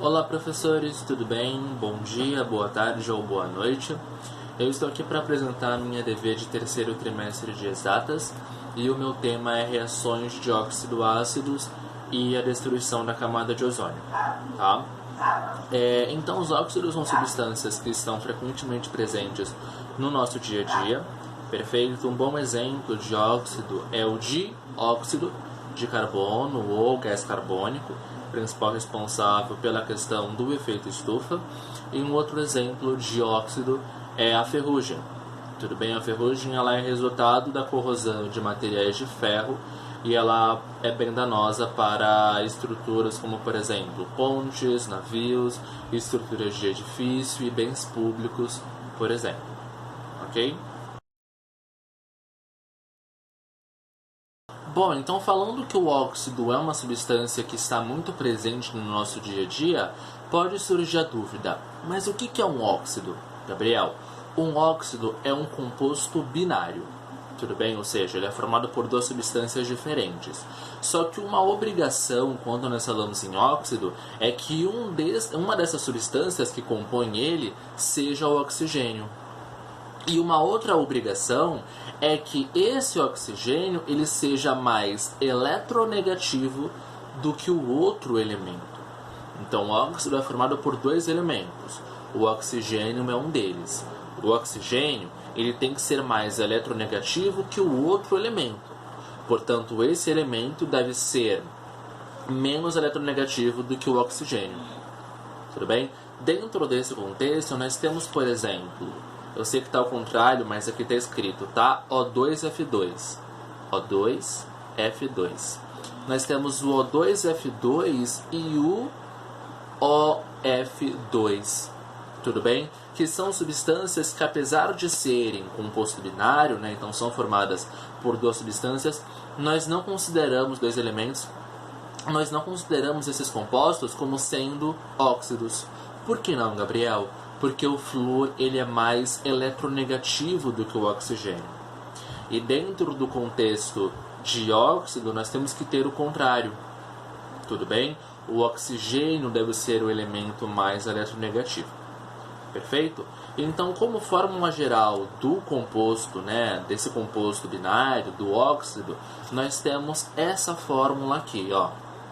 Olá professores, tudo bem? Bom dia, boa tarde ou boa noite. Eu estou aqui para apresentar a minha DV de terceiro trimestre de Exatas e o meu tema é reações de óxido-ácidos e a destruição da camada de ozônio. Tá? Então os óxidos são substâncias que estão frequentemente presentes no nosso dia a dia. Perfeito? Um bom exemplo de óxido é o dióxido de carbono ou gás carbônico, principal responsável pela questão do efeito estufa. E um outro exemplo de óxido é a ferrugem. Tudo bem? A ferrugem ela é resultado da corrosão de materiais de ferro e ela é bem danosa para estruturas como, por exemplo, pontes, navios, estruturas de edifício e bens públicos, por exemplo. Ok? Bom, então falando que o óxido é uma substância que está muito presente no nosso dia a dia, pode surgir a dúvida, mas o que é um óxido, Gabriel? Um óxido é um composto binário, tudo bem? Ou seja, ele é formado por duas substâncias diferentes. Só que uma obrigação, quando nós falamos em óxido, é que uma dessas substâncias que compõe ele seja o oxigênio. E uma outra obrigação é que esse oxigênio ele seja mais eletronegativo do que o outro elemento. Então, o óxido é formado por dois elementos. O oxigênio é um deles. O oxigênio ele tem que ser mais eletronegativo que o outro elemento. Portanto, esse elemento deve ser menos eletronegativo do que o oxigênio. Tudo bem? Dentro desse contexto, nós temos, por exemplo, eu sei que está ao contrário, mas aqui está escrito, tá? O2F2. O2F2. Nós temos o O2F2 e o OF2. Tudo bem? Que são substâncias que, apesar de serem composto binário, né, então são formadas por duas substâncias, nós não consideramos dois elementos, nós não consideramos esses compostos como sendo óxidos. Por que não, Gabriel? Porque o flúor ele é mais eletronegativo do que o oxigênio. E dentro do contexto de óxido, nós temos que ter o contrário. Tudo bem? O oxigênio deve ser o elemento mais eletronegativo. Perfeito? Então, como fórmula geral do composto, né, desse composto binário, do óxido, nós temos essa fórmula aqui, ó,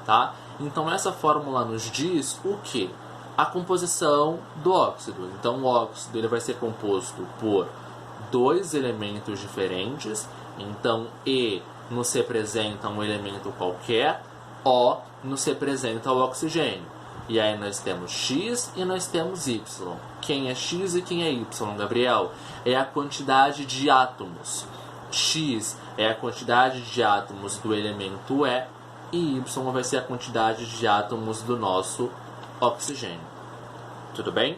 tá? Então, essa fórmula nos diz o quê? A composição do óxido. Então, o óxido ele vai ser composto por dois elementos diferentes. Então, E nos representa um elemento qualquer, O nos representa o oxigênio. E aí nós temos X e nós temos Y. Quem é X e quem é Y, Gabriel? É a quantidade de átomos. X é a quantidade de átomos do elemento E e Y vai ser a quantidade de átomos do nosso oxigênio. Tudo bem?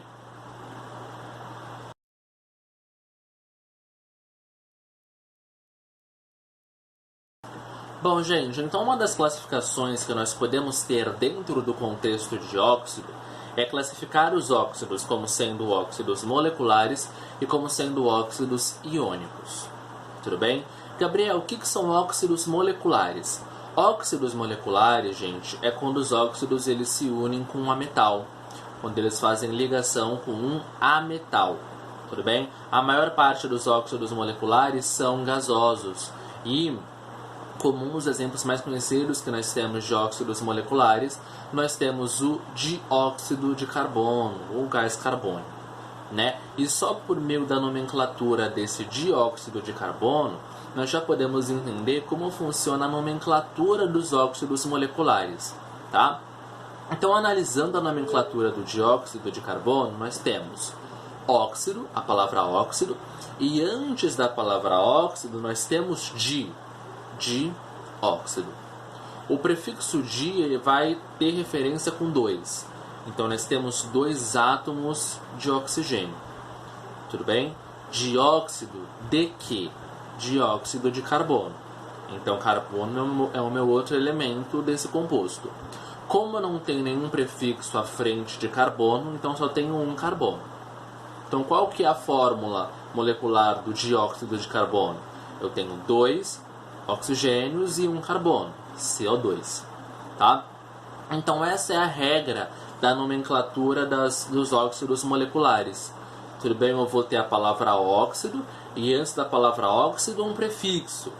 Bom, gente, então uma das classificações que nós podemos ter dentro do contexto de óxido é classificar os óxidos como sendo óxidos moleculares e como sendo óxidos iônicos. Tudo bem? Gabriel, o que são óxidos moleculares? Óxidos moleculares, gente, é quando os óxidos eles se unem com um ametal, quando eles fazem ligação com um ametal. Tudo bem? A maior parte dos óxidos moleculares são gasosos e comuns exemplos mais conhecidos que nós temos de óxidos moleculares, nós temos o dióxido de carbono, ou gás carbônico, né? E só por meio da nomenclatura desse dióxido de carbono, nós já podemos entender como funciona a nomenclatura dos óxidos moleculares, tá? Então, analisando a nomenclatura do dióxido de carbono, nós temos óxido, a palavra óxido, e antes da palavra óxido, nós temos dióxido. O prefixo di vai ter referência com 2. Então, nós temos 2 átomos de oxigênio. Tudo bem? Dióxido de quê? Dióxido de carbono. Então, carbono é o meu outro elemento desse composto. Como não tem nenhum prefixo à frente de carbono, então só tenho um carbono. Então, qual que é a fórmula molecular do dióxido de carbono? Eu tenho 2 oxigênios e um carbono, CO2, tá? Então essa é a regra da nomenclatura dos óxidos moleculares. Tudo bem? Eu vou ter a palavra óxido e antes da palavra óxido um prefixo,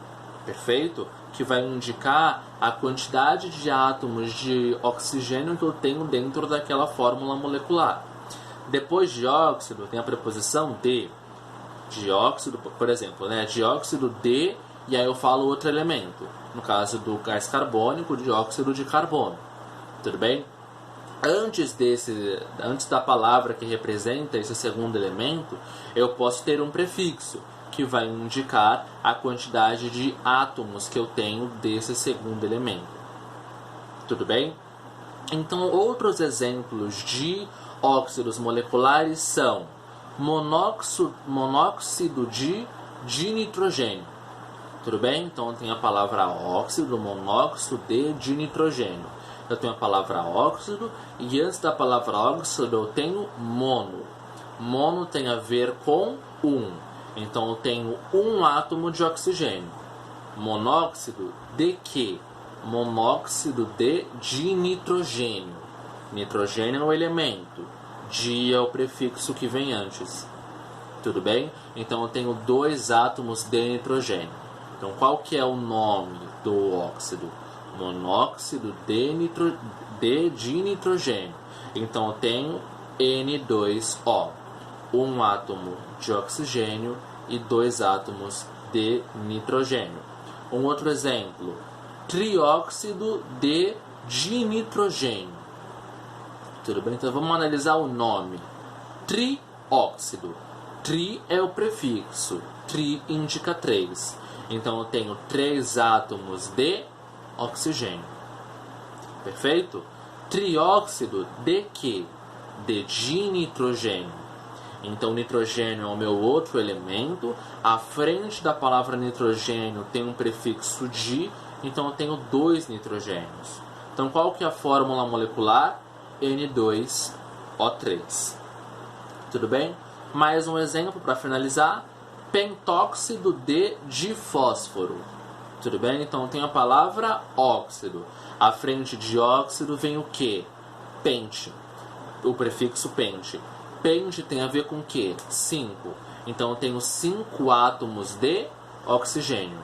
perfeito? Que vai indicar a quantidade de átomos de oxigênio que eu tenho dentro daquela fórmula molecular. Depois de óxido tem a preposição de. Dióxido, por exemplo, né? Dióxido de, e aí eu falo outro elemento. No caso do gás carbônico, dióxido de carbono. Tudo bem? Antes da palavra que representa esse segundo elemento, eu posso ter um prefixo, que vai indicar a quantidade de átomos que eu tenho desse segundo elemento. Tudo bem? Então, outros exemplos de óxidos moleculares são monóxido de nitrogênio. Tudo bem? Então, eu tenho a palavra óxido, monóxido de nitrogênio. Eu tenho a palavra óxido e antes da palavra óxido eu tenho mono. Mono tem a ver com um. Então, eu tenho um átomo de oxigênio. Monóxido de quê? Monóxido de nitrogênio. Nitrogênio é o elemento. Di é o prefixo que vem antes. Tudo bem? Então, eu tenho 2 átomos de nitrogênio. Então, qual que é o nome do óxido? Monóxido de nitrogênio. Então, eu tenho N2O. Um átomo de oxigênio e 2 átomos de nitrogênio. Um outro exemplo, trióxido de dinitrogênio. Tudo bem? Então vamos analisar o nome. Trióxido. Tri é o prefixo. Tri indica 3. Então eu tenho 3 átomos de oxigênio. Perfeito? Trióxido de quê? De dinitrogênio. Então, nitrogênio é o meu outro elemento. À frente da palavra nitrogênio tem um prefixo di, então eu tenho 2 nitrogênios. Então, qual que é a fórmula molecular? N2O3. Tudo bem? Mais um exemplo para finalizar. Pentóxido de difósforo. Tudo bem? Então, eu tenho a palavra óxido. À frente de óxido vem o quê? Pente. O prefixo pente. Pente tem a ver com o quê? 5. Então eu tenho 5 átomos de oxigênio.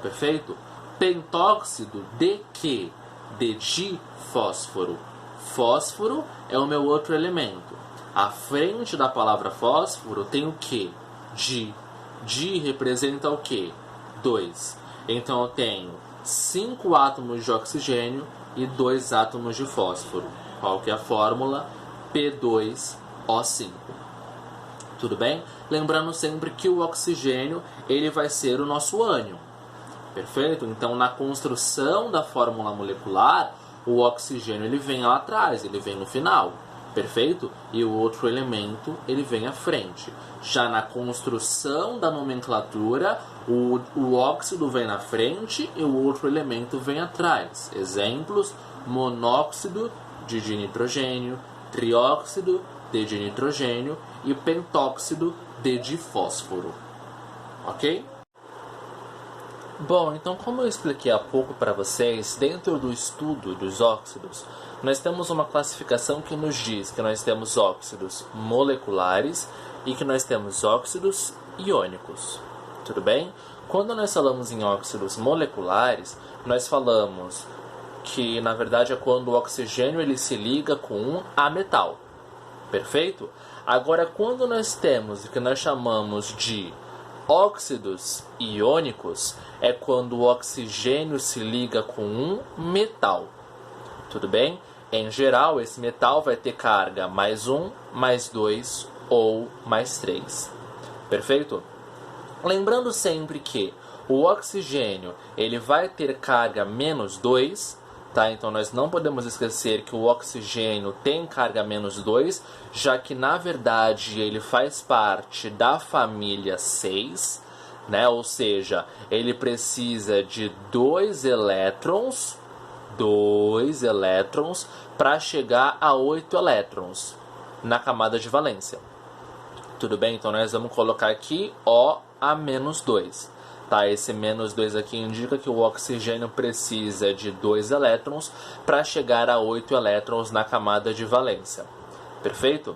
Perfeito? Pentóxido de quê? De difósforo. Fósforo é o meu outro elemento. À frente da palavra fósforo tem o quê? Di. Di representa o quê? 2. Então eu tenho 5 átomos de oxigênio e 2 átomos de fósforo. Qual que é a fórmula? P2O5. Tudo bem? Lembrando sempre que o oxigênio ele vai ser o nosso ânion. Perfeito? Então, na construção da fórmula molecular, o oxigênio ele vem lá atrás, ele vem no final. Perfeito? E o outro elemento ele vem à frente. Já na construção da nomenclatura, o óxido vem na frente e o outro elemento vem atrás. Exemplos: monóxido de dinitrogênio, trióxido de dinitrogênio e pentóxido de difósforo. Ok? Bom, então como eu expliquei há pouco para vocês, dentro do estudo dos óxidos, nós temos uma classificação que nos diz que nós temos óxidos moleculares e que nós temos óxidos iônicos. Tudo bem? Quando nós falamos em óxidos moleculares, nós falamos que na verdade é quando o oxigênio ele se liga com um ametal. Perfeito? Agora, quando nós temos o que nós chamamos de óxidos iônicos, é quando o oxigênio se liga com um metal. Tudo bem? Em geral, esse metal vai ter carga mais 1, mais 2 ou mais 3. Perfeito? Lembrando sempre que o oxigênio ele vai ter carga menos 2, tá? Então nós não podemos esquecer que o oxigênio tem carga menos 2, já que na verdade ele faz parte da família 6, né? Ou seja, ele precisa de 2 elétrons para chegar a 8 elétrons na camada de valência. Tudo bem? Então nós vamos colocar aqui O a menos 2. Tá? Esse menos 2 aqui indica que o oxigênio precisa de 2 elétrons para chegar a 8 elétrons na camada de valência. Perfeito?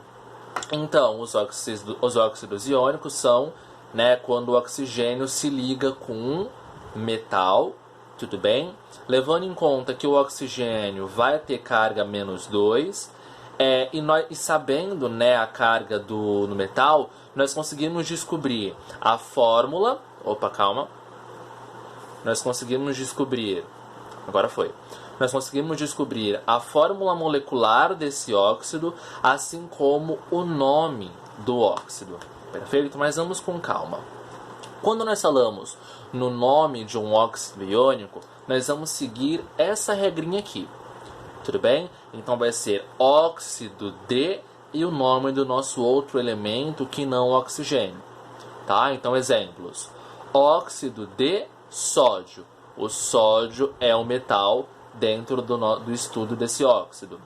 Então, os óxidos iônicos são, né, quando o oxigênio se liga com um metal, tudo bem? Levando em conta que o oxigênio vai ter carga menos 2, e sabendo, né, a carga no metal, nós conseguimos descobrir a fórmula. Opa, calma. Nós conseguimos descobrir a fórmula molecular desse óxido, assim como o nome do óxido. Perfeito? Mas vamos com calma. Quando nós falamos no nome de um óxido iônico, nós vamos seguir essa regrinha aqui. Tudo bem? Então vai ser óxido de e o nome do nosso outro elemento que não o oxigênio. Tá? Então, exemplos. Óxido de sódio. O sódio é um metal dentro do estudo desse óxido.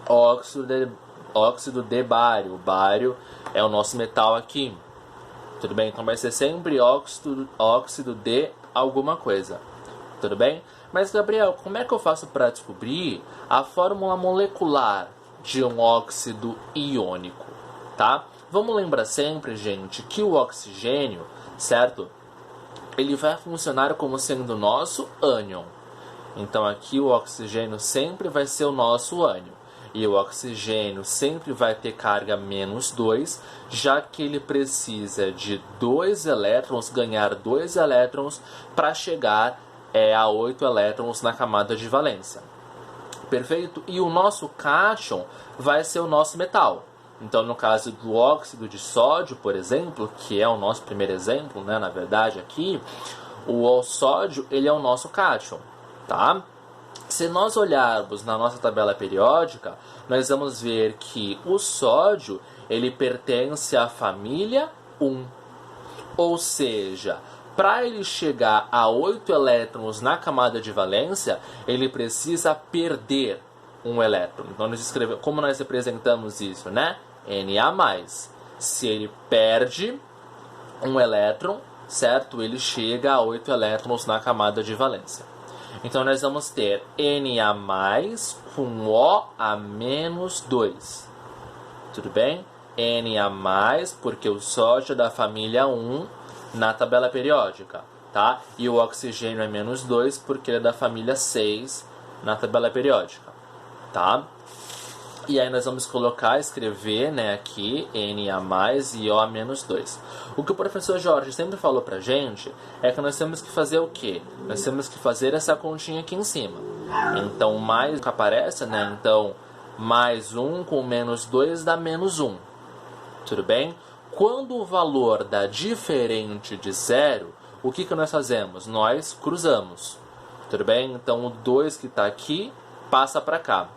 Óxido de bário. O bário é o nosso metal aqui. Tudo bem? Então vai ser sempre óxido de alguma coisa. Tudo bem? Mas, Gabriel, como é que eu faço para descobrir a fórmula molecular de um óxido iônico? Tá? Vamos lembrar sempre, gente, que o oxigênio, certo? Ele vai funcionar como sendo o nosso ânion. Então aqui o oxigênio sempre vai ser o nosso ânion. E o oxigênio sempre vai ter carga menos 2, já que ele precisa de 2 elétrons, ganhar 2 elétrons para chegar a 8 elétrons na camada de valência. Perfeito? E o nosso cátion vai ser o nosso metal. Então, no caso do óxido de sódio, por exemplo, que é o nosso primeiro exemplo, né, na verdade, aqui, o sódio ele é o nosso cátion, tá? Se nós olharmos na nossa tabela periódica, nós vamos ver que o sódio ele pertence à família 1. Ou seja, para ele chegar a 8 elétrons na camada de valência, ele precisa perder um elétron. Então, como nós representamos isso, né? Na+. Se ele perde um elétron, certo? Ele chega a 8 elétrons na camada de valência. Então, nós vamos ter Na+ com O a menos 2. Tudo bem? Na+, porque o sódio é da família 1 na tabela periódica, tá? E o oxigênio é menos 2 porque ele é da família 6 na tabela periódica, tá? E aí nós vamos escrever, né, aqui Na+ e O a menos 2. O que o professor Jorge sempre falou pra gente é que nós temos que fazer o quê? Nós temos que fazer essa continha aqui em cima. Então, mais que aparece, né? Então, mais 1 com menos 2 dá menos 1. Tudo bem? Quando o valor dá diferente de 0, o que nós fazemos? Nós cruzamos. Tudo bem? Então, o 2 que está aqui passa para cá.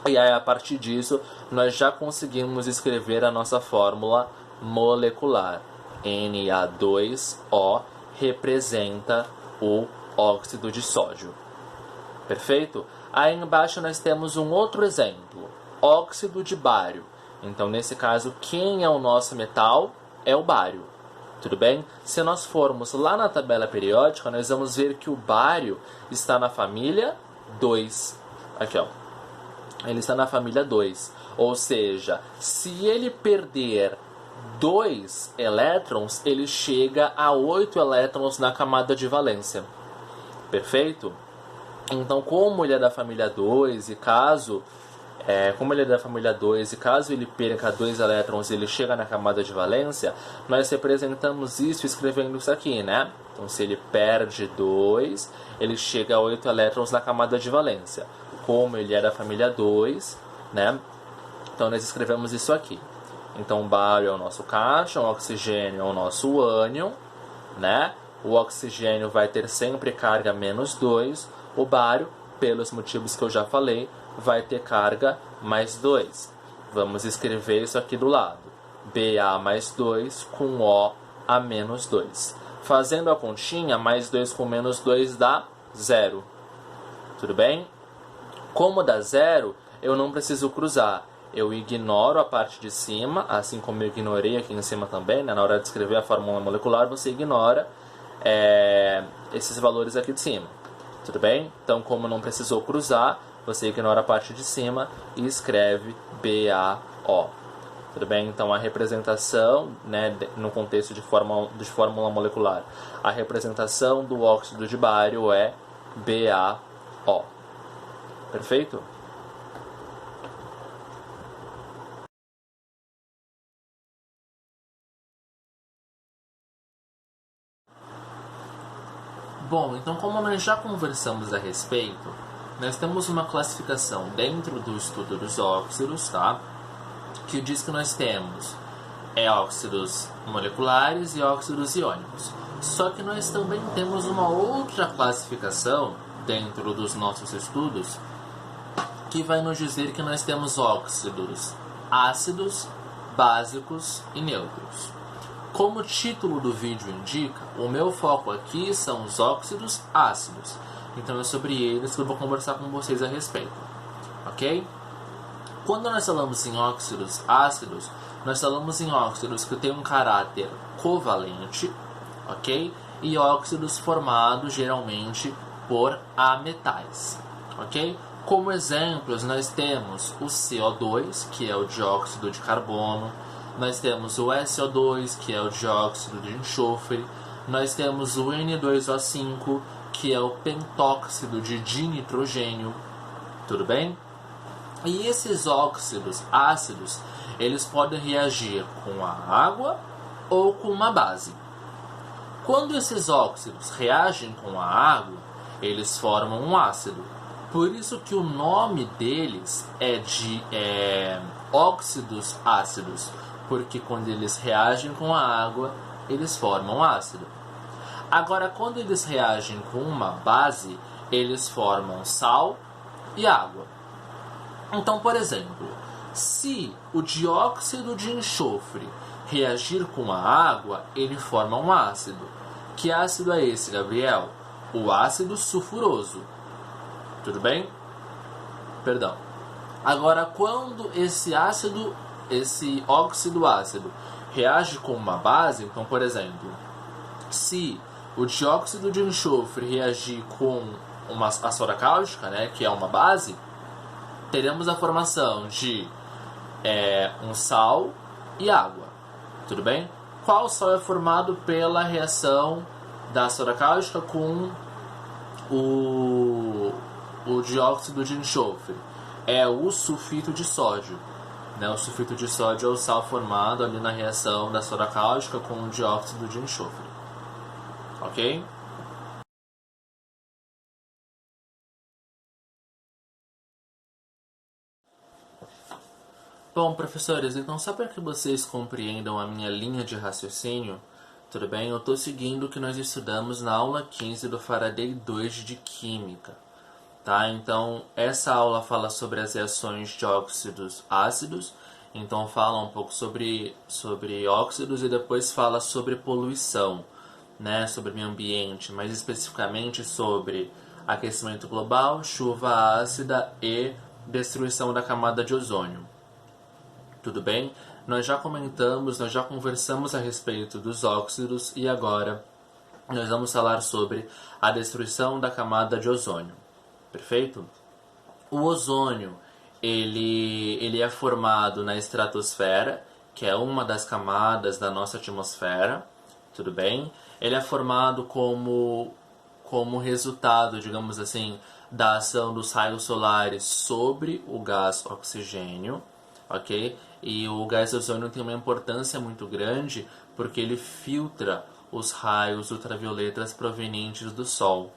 E aí, a partir disso, nós já conseguimos escrever a nossa fórmula molecular. Na2O representa o óxido de sódio. Perfeito? Aí embaixo nós temos um outro exemplo. Óxido de bário. Então, nesse caso, quem é o nosso metal? É o bário. Tudo bem? Se nós formos lá na tabela periódica, nós vamos ver que o bário está na família 2. Aqui, ó. Ele está na família 2. Ou seja, se ele perder 2 elétrons, ele chega a 8 elétrons na camada de valência. Perfeito? Então, como ele é da família 2 e caso ele perca 2 elétrons e ele chega na camada de valência, nós representamos isso escrevendo isso aqui, né? Então, se ele perde 2, ele chega a 8 elétrons na camada de valência. Como ele é da família 2, né? Então, nós escrevemos isso aqui. Então, o bário é o nosso cátion, o oxigênio é o nosso ânion, né? O oxigênio vai ter sempre carga menos 2. O bário, pelos motivos que eu já falei, vai ter carga mais 2. Vamos escrever isso aqui do lado. Ba mais 2 com O a menos 2. Fazendo a continha, mais 2 com menos 2 dá 0. Tudo bem? Como dá 0, eu não preciso cruzar. Eu ignoro a parte de cima, assim como eu ignorei aqui em cima também, né? Na hora de escrever a fórmula molecular, você ignora esses valores aqui de cima. Tudo bem? Então, como não precisou cruzar, você ignora a parte de cima e escreve BaO. Tudo bem? Então, a representação, né, no contexto de fórmula molecular, a representação do óxido de bário é BaO. Perfeito? Bom, então como nós já conversamos a respeito, nós temos uma classificação dentro do estudo dos óxidos, tá? Que diz que nós temos óxidos moleculares e óxidos iônicos. Só que nós também temos uma outra classificação dentro dos nossos estudos que vai nos dizer que nós temos óxidos ácidos, básicos e neutros. Como o título do vídeo indica, o meu foco aqui são os óxidos ácidos. Então é sobre eles que eu vou conversar com vocês a respeito. Ok? Quando nós falamos em óxidos ácidos, nós falamos em óxidos que têm um caráter covalente, ok? E óxidos formados geralmente por ametais, ok? Como exemplos, nós temos o CO2, que é o dióxido de carbono. Nós temos o SO2, que é o dióxido de enxofre. Nós temos o N2O5, que é o pentóxido de dinitrogênio. Tudo bem? E esses óxidos ácidos, eles podem reagir com a água ou com uma base. Quando esses óxidos reagem com a água, eles formam um ácido. Por isso que o nome deles é de óxidos ácidos, porque quando eles reagem com a água, eles formam ácido. Agora, quando eles reagem com uma base, eles formam sal e água. Então, por exemplo, se o dióxido de enxofre reagir com a água, ele forma um ácido. Que ácido é esse, Gabriel? O ácido sulfuroso. Tudo bem? Perdão. Agora, quando esse óxido ácido reage com uma base, então, por exemplo, se o dióxido de enxofre reagir com a soda cáustica, né, que é uma base, teremos a formação de um sal e água. Tudo bem? Qual sal é formado pela reação da soda cáustica com o dióxido de enxofre? É o sulfito de sódio. Né? O sulfito de sódio é o sal formado ali na reação da soda cáustica com o dióxido de enxofre. Ok? Bom, professores, então só para que vocês compreendam a minha linha de raciocínio, tudo bem? Eu estou seguindo o que nós estudamos na aula 15 do Faraday 2 de Química. Tá? Então, essa aula fala sobre as reações de óxidos ácidos, então fala um pouco sobre óxidos e depois fala sobre poluição, né? Sobre meio ambiente, mais especificamente sobre aquecimento global, chuva ácida e destruição da camada de ozônio. Tudo bem? Nós já comentamos, nós já conversamos a respeito dos óxidos e agora nós vamos falar sobre a destruição da camada de ozônio. Perfeito? O ozônio, ele é formado na estratosfera, que é uma das camadas da nossa atmosfera, tudo bem? Ele é formado como resultado, digamos assim, da ação dos raios solares sobre o gás oxigênio, ok? E o gás ozônio tem uma importância muito grande porque ele filtra os raios ultravioletas provenientes do Sol.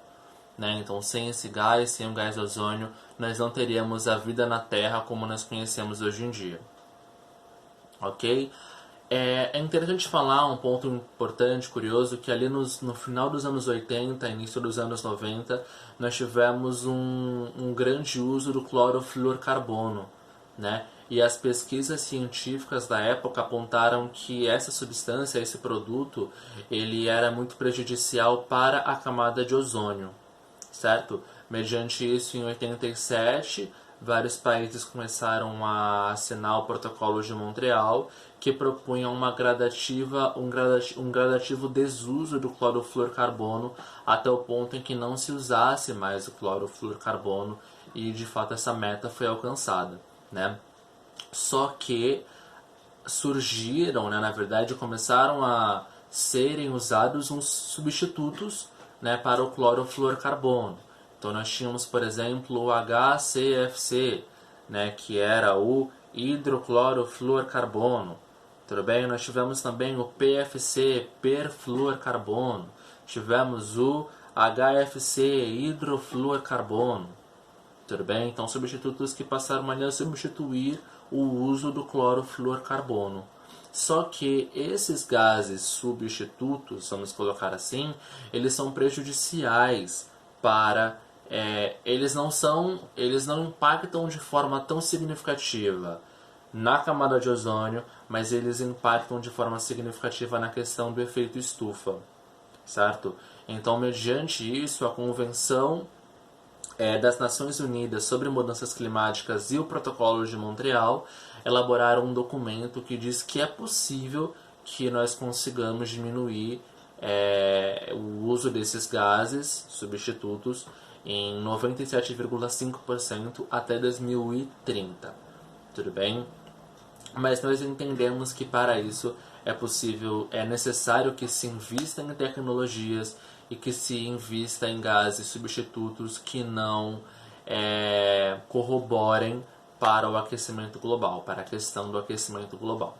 Né? Então, sem esse gás, sem o gás ozônio, nós não teríamos a vida na Terra como nós conhecemos hoje em dia. Ok? É interessante falar um ponto importante, curioso, que ali no final dos anos 80, início dos anos 90, nós tivemos um grande uso do clorofluorcarbono, né? E as pesquisas científicas da época apontaram que essa substância, esse produto, ele era muito prejudicial para a camada de ozônio, certo? Mediante isso, em 87, vários países começaram a assinar o Protocolo de Montreal, que propunha um gradativo desuso do clorofluorcarbono até o ponto em que não se usasse mais o clorofluorcarbono, e de fato essa meta foi alcançada, né? Só que surgiram, né, na verdade, começaram a serem usados uns substitutos, né, para o clorofluorcarbono. Então nós tínhamos, por exemplo, o HCFC, né, que era o hidroclorofluorcarbono. Tudo bem? Nós tivemos também o PFC, perfluorcarbono. Tivemos o HFC, hidrofluorcarbono. Tudo bem? Então, substitutos que passaram a substituir o uso do clorofluorcarbono. Só que esses gases substitutos, vamos colocar assim, eles são prejudiciais para... eles não impactam de forma tão significativa na camada de ozônio, mas eles impactam de forma significativa na questão do efeito estufa, certo? Então, mediante isso, a Convenção das Nações Unidas sobre Mudanças Climáticas e o Protocolo de Montreal elaboraram um documento que diz que é possível que nós consigamos diminuir o uso desses gases substitutos em 97,5% até 2030. Tudo bem? Mas nós entendemos que para isso é necessário que se invista em tecnologias e que se invista em gases substitutos que não corroborem para o aquecimento global, para a questão do aquecimento global.